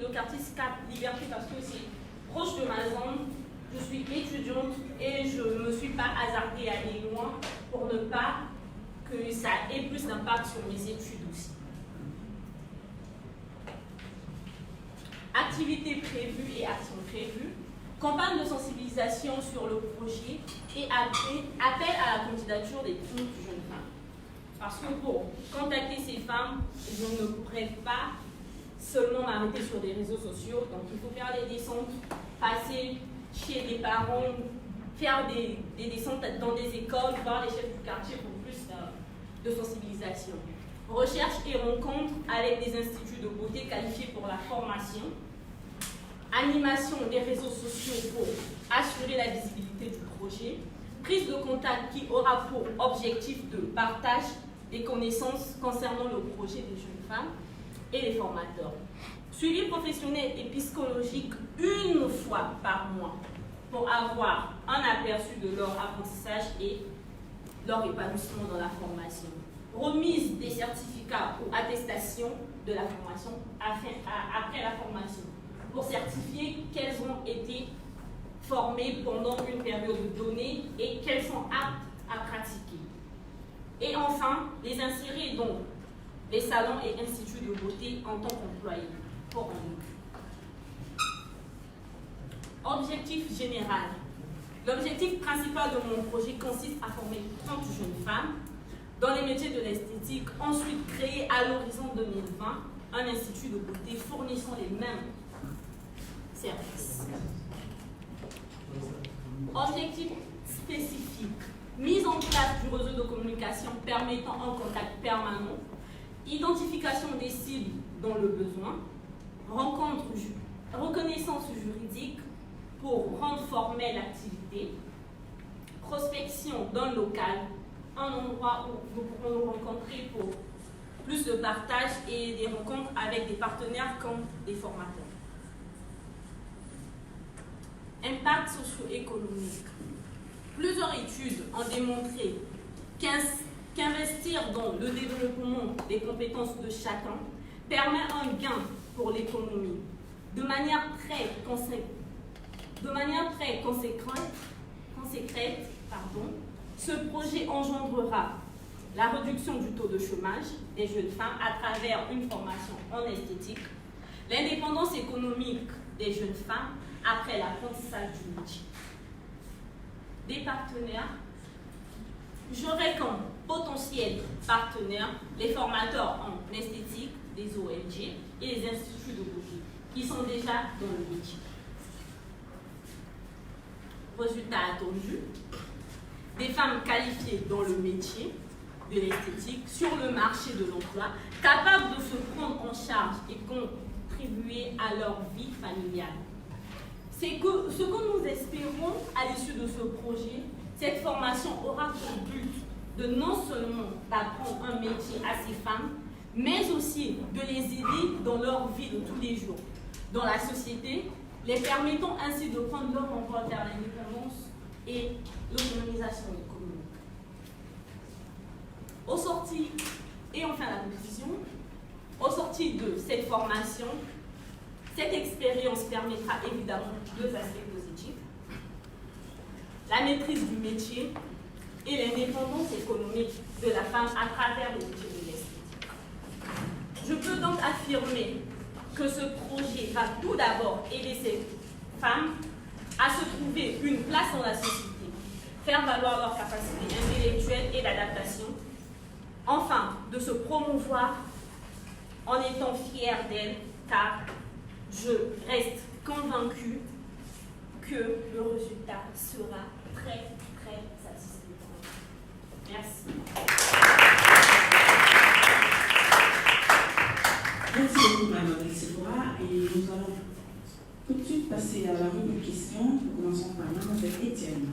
le quartier Cap Liberté parce que c'est proche de ma zone. Je suis étudiante et je ne me suis pas hasardée à aller loin pour ne pas que ça ait plus d'impact sur mes études aussi. Activités prévues et actions prévues. Campagne de sensibilisation sur le projet et appel à la candidature des 30 jeunes femmes. Parce que pour contacter ces femmes, je ne pourrais pas seulement m'arrêter sur des réseaux sociaux. Donc il faut faire des descentes, passer chez des parents, faire des descentes dans des écoles, voir les chefs du quartier pour plus de sensibilisation. Recherche et rencontres avec des instituts de beauté qualifiés pour la formation. Animation des réseaux sociaux pour assurer la visibilité du projet. Prise de contact qui aura pour objectif de partage des connaissances concernant le projet des jeunes femmes et les formateurs. Suivi professionnel et psychologique une fois par mois pour avoir un aperçu de leur apprentissage et leur épanouissement dans la formation. Remise des certificats ou attestations de la formation après la formation pour certifier qu'elles ont été formées pendant une période donnée et qu'elles sont aptes à pratiquer. Et enfin, les insérer dans les salons et instituts de beauté en tant qu'employés pour un Objectif général. L'objectif principal de mon projet consiste à former 30 jeunes femmes dans les métiers de l'esthétique, ensuite créer à l'horizon 2020 un institut de beauté fournissant les mêmes services. Objectif spécifique. Mise en place du réseau de communication permettant un contact permanent, identification des cibles dans le besoin, reconnaissance juridique pour rendre formelle l'activité, prospection d'un local, un endroit où nous pourrons nous rencontrer pour plus de partage et des rencontres avec des partenaires comme des formateurs. Impact socio-économique. Plusieurs études ont démontré qu'investir dans le développement des compétences de chacun permet un gain pour l'économie. De manière très conséquente, ce projet engendrera la réduction du taux de chômage des jeunes femmes à travers une formation en esthétique, l'indépendance économique des jeunes femmes après l'apprentissage du métier. Des partenaires, j'aurai comme potentiels partenaires les formateurs en esthétique des ONG et les instituts de beauté qui sont déjà dans le métier. Résultat attendu, des femmes qualifiées dans le métier de l'esthétique sur le marché de l'emploi, capables de se prendre en charge et contribuer à leur vie familiale. C'est que ce que nous espérons à l'issue de ce projet, cette formation aura pour but de non seulement d'apprendre un métier à ces femmes, mais aussi de les aider dans leur vie de tous les jours, dans la société, les permettant ainsi de prendre leur envol vers l'indépendance et l'autonomisation économique. Au sorti, et enfin la conclusion, au sorti de cette formation, cette expérience permettra évidemment deux aspects positifs, la maîtrise du métier et l'indépendance économique de la femme à travers les métiers de l'esthétique. Je peux donc affirmer que ce projet va tout d'abord aider ces femmes à se trouver une place dans la société, faire valoir leurs capacités intellectuelles et d'adaptation, enfin de se promouvoir en étant fière d'elles, car je reste convaincue que le résultat sera très, très satisfaisant. Merci. Merci beaucoup, Mme Sephora. Et nous allons tout de suite passer à la rubrique questions. Nous commençons par Mme Étienne.